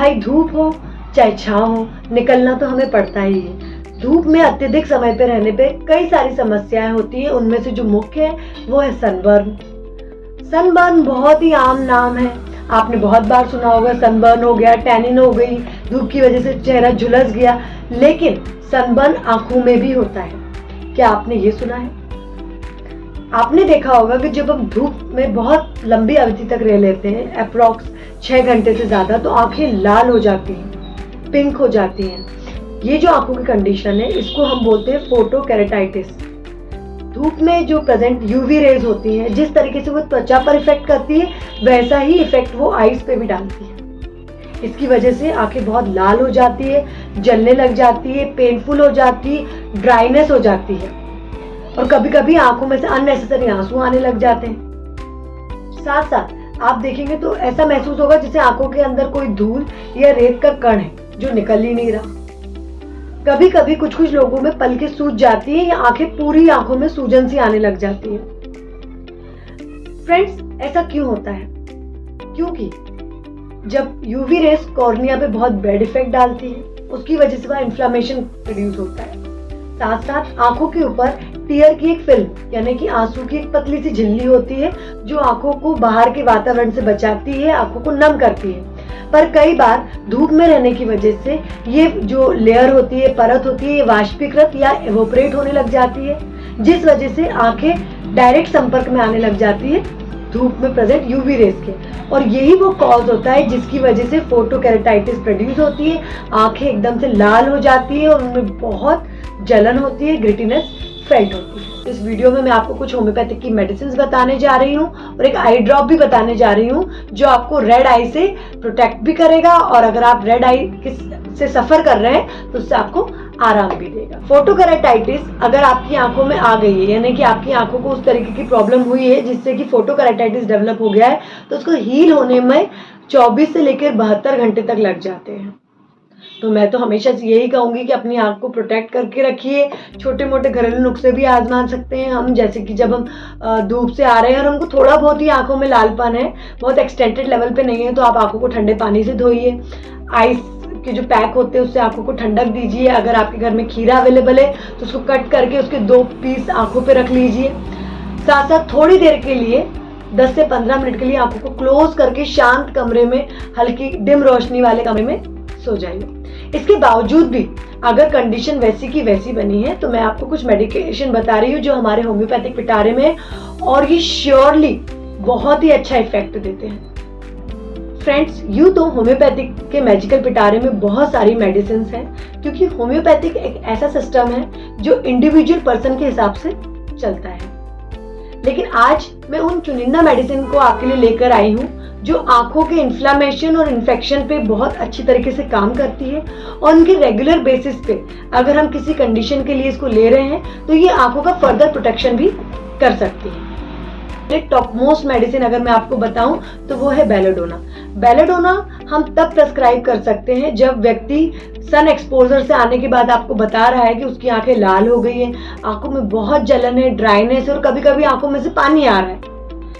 भाई धूप हो चाहे छाँव हो, निकलना तो हमें पड़ता ही है। धूप में अत्यधिक समय पे रहने पे कई सारी समस्याएं होती है। उनमें से जो मुख्य है वो है सनबर्न। सनबर्न बहुत ही आम नाम है, आपने बहुत बार सुना होगा। सनबर्न हो गया, टैनिन हो गई, धूप की वजह से चेहरा झुलस गया। लेकिन सनबर्न आंखों में भी होता है। क्या आपने ये सुना है? आपने देखा होगा कि जब हम धूप में बहुत लंबी अवधि तक रह लेते हैं, अप्रॉक्स 6 घंटे से ज्यादा, तो आंखें लाल हो जाती हैं, पिंक हो जाती हैं। ये जो आंखों की कंडीशन है, इसको हम बोलते हैं फोटोकेरेटाइटिस। धूप में जो प्रेजेंट यूवी रेज होती हैं, जिस तरीके से वो त्वचा पर इफेक्ट करती है, वैसा ही इफेक्ट वो आईज पे भी डालती है। इसकी वजह से आंखें बहुत लाल हो जाती है, जलने लग जाती है, पेनफुल हो जाती है, ड्राइनेस हो जाती है, और कभी कभी आंखों में से अननेसेसरी आंसू आने लग जाते हैं। साथ साथ आप देखेंगे तो ऐसा महसूस होगा जैसे आंखों के अंदर कोई धूल या रेत का कण है जो निकल ही नहीं रहा। कभी कभी कुछ कुछ लोगों में पलकें सूज जाती है या आंखें पूरी आंखों में सूजन सी आने लग जाती है। फ्रेंड्स, ऐसा क्यों होता है? क्योंकि जब यूवी रेस कॉर्निया पे बहुत बैड इफेक्ट डालती है, उसकी वजह से वह इन्फ्लामेशन प्रोड्यूस होता है। साथ साथ आंखों के ऊपर टीयर की एक फिल्म यानी कि आंसू की एक पतली सी झिल्ली होती है जो आंखों को बाहर के वातावरण से बचाती है, आंखों को नम करती है। पर कई बार धूप में रहने की वजह से ये जो लेयर होती है, परत होती है, ये वाष्पीकृत या एवोपरेट होने लग जाती है, जिस वजह से आंखें डायरेक्ट संपर्क में आने लग जाती है धूप में प्रेजेंट यूवी रेस के। और यही वो कॉज होता है जिसकी वजह से फोटोकेरेटाइटिस प्रोड्यूस होती है। आंखें एकदम से लाल हो जाती है और उनमें बहुत जलन होती है, ग्रिटीनेस फेल्ट होती है। इस वीडियो में मैं आपको कुछ होम्योपैथिक की मेडिसिन बताने जा रही हूँ और एक आई ड्रॉप भी बताने जा रही हूँ जो आपको रेड आई से प्रोटेक्ट भी करेगा, और अगर आप रेड आई से सफर कर रहे हैं तो उससे आपको आराम भी देगा। फोटोकेरेटाइटिस अगर आपकी आंखों में आ गई है, यानी कि आपकी आंखों को उस तरीके की प्रॉब्लम हुई है जिससे कि फोटोकेरेटाइटिस डेवलप हो गया है, तो उसको हील होने में 24 से लेकर 72 घंटे तक लग जाते हैं। तो मैं तो हमेशा से यही कहूंगी कि अपनी आंख को प्रोटेक्ट करके रखिए। छोटे मोटे घरेलू नुस्खे भी आजमा सकते हैं हम, जैसे कि जब हम धूप से आ रहे हैं और हमको थोड़ा बहुत ही आंखों में लालपन है, बहुत एक्सटेंडेड लेवल पे नहीं है, तो आप आंखों को ठंडे पानी से धोइए। आइस के जो पैक होते हैं उससे आंखों को ठंडक दीजिए। अगर आपके घर में खीरा अवेलेबल है तो उसको कट करके उसके 2 पीस आंखों पे रख लीजिए। साथ साथ थोड़ी देर के लिए 10 से 15 मिनट के लिए आंखों को क्लोज करके शांत कमरे में, हल्की डिम रोशनी वाले कमरे में सो जाइए। इसके बावजूद भी अगर कंडीशन वैसी की वैसी बनी है तो मैं आपको कुछ मेडिकेशन बता रही हूँ जो हमारे होम्योपैथिक पिटारे में, और ये श्योरली बहुत ही अच्छा इफेक्ट देते हैं। फ्रेंड्स, यूँ तो होम्योपैथिक के मैजिकल पिटारे में बहुत सारी मेडिसिन हैं, क्योंकि होम्योपैथिक एक ऐसा सिस्टम है जो इंडिविजुअल पर्सन के हिसाब से चलता है। लेकिन आज मैं उन चुनिंदा मेडिसिन को आपके लिए लेकर आई हूँ जो आंखों के इन्फ्लामेशन और इन्फेक्शन पे बहुत अच्छी तरीके से काम करती है, और उनके रेगुलर बेसिस पे अगर हम किसी कंडीशन के लिए इसको ले रहे हैं तो ये आंखों का फर्दर प्रोटेक्शन भी कर सकती है। एक टॉप मोस्ट मेडिसिन अगर मैं आपको बताऊं तो वो है बेलेडोना। बेलेडोना हम तब प्रेस्क्राइब कर सकते हैं जब व्यक्ति सन एक्सपोजर से आने के बाद आपको बता रहा है कि उसकी आंखें लाल हो गई है, आंखों में बहुत जलन है, ड्राइनेस है, और कभी कभी आंखों में से पानी आ रहा है।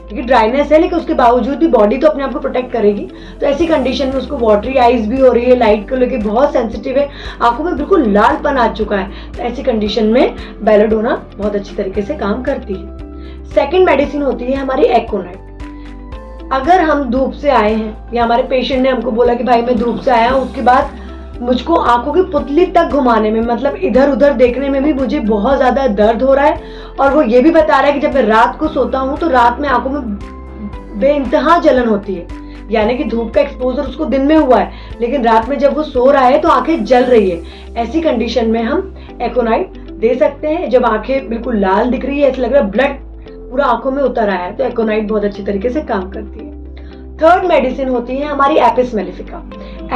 क्योंकि ड्राइनेस है लेकिन उसके बावजूद भी बॉडी तो अपने आप को प्रोटेक्ट करेगी। तो ऐसी कंडीशन में उसको वाटरी आईज भी हो रही है, लाइट को लेके बहुत सेंसिटिव है, आंखों में बिल्कुल लालपन आ चुका है, तो ऐसी कंडीशन में बेलेडोना बहुत अच्छी तरीके से काम करती है। सेकंड मेडिसिन होती है हमारी एकोनाइट। अगर हम धूप से आए हैं या हमारे पेशेंट ने हमको बोला कि भाई मैं धूप से आया हूँ, उसके बाद मुझको आंखों की पुतली तक घुमाने में, मतलब इधर उधर देखने में भी मुझे बहुत ज्यादा दर्द हो रहा है, और वो ये भी बता रहा है कि जब मैं रात को सोता हूँ तो रात में आंखों में बेइंतहा जलन होती है, यानी कि धूप का एक्सपोजर उसको दिन में हुआ है लेकिन रात में जब वो सो रहा है तो आंखें जल रही है। ऐसी कंडीशन में हम एकोनाइट दे सकते हैं। जब आंखें बिल्कुल लाल दिख रही है, ऐसा लग रहा है ब्लड पूरा आंखों में उतर आया है, तो एकोनाइट बहुत अच्छी तरीके से काम करती है। थर्ड मेडिसिन होती है हमारी Apis mellifica.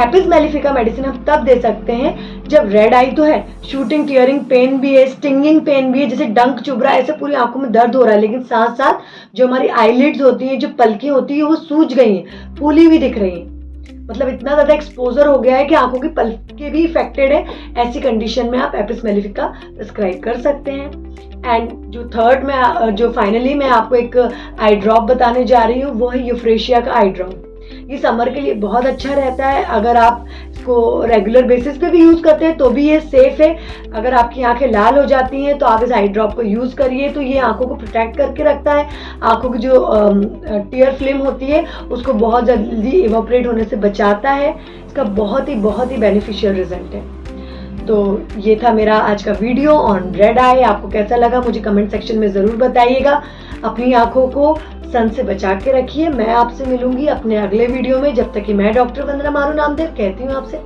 Apis mellifica medicine हम तब दे सकते हैं जब रेड आई तो है, शूटिंग टियरिंग पेन भी है, स्टिंगिंग पेन भी है, जैसे डंक चुभ रहा है, ऐसे पूरी आंखों में दर्द हो रहा है, लेकिन साथ साथ जो हमारी आईलिड्स होती हैं, जो पलकें होती है, वो सूज गई हैं, फूली हुई दिख रही हैं, मतलब इतना ज्यादा एक्सपोजर हो गया है कि आंखों की पलकें भी इफेक्टेड है। ऐसी कंडीशन में आप एपिस मेलिफिका प्रिस्क्राइब कर सकते हैं। एंड जो थर्ड में जो फाइनली मैं आपको एक आई ड्रॉप बताने जा रही हूँ वो है यूफ्रेशिया का आई ड्रॉप। ये समर के लिए बहुत अच्छा रहता है। अगर आप इसको रेगुलर बेसिस पे भी यूज़ करते हैं तो भी ये सेफ है। अगर आपकी आंखें लाल हो जाती हैं तो आप इस आई ड्रॉप को यूज़ करिए, तो ये आंखों को प्रोटेक्ट करके रखता है। आंखों की जो टीयर फिल्म होती है उसको बहुत जल्दी इवोपरेट होने से बचाता है। इसका बहुत ही बेनिफिशियल रिजल्ट है। तो ये था मेरा आज का वीडियो ऑन रेड आई। आपको कैसा लगा मुझे कमेंट सेक्शन में ज़रूर बताइएगा। अपनी आंखों को सन से बचा के रखिए। मैं आपसे मिलूंगी अपने अगले वीडियो में। जब तक कि मैं डॉक्टर वंदना मारू नामदेव कहती हूँ आपसे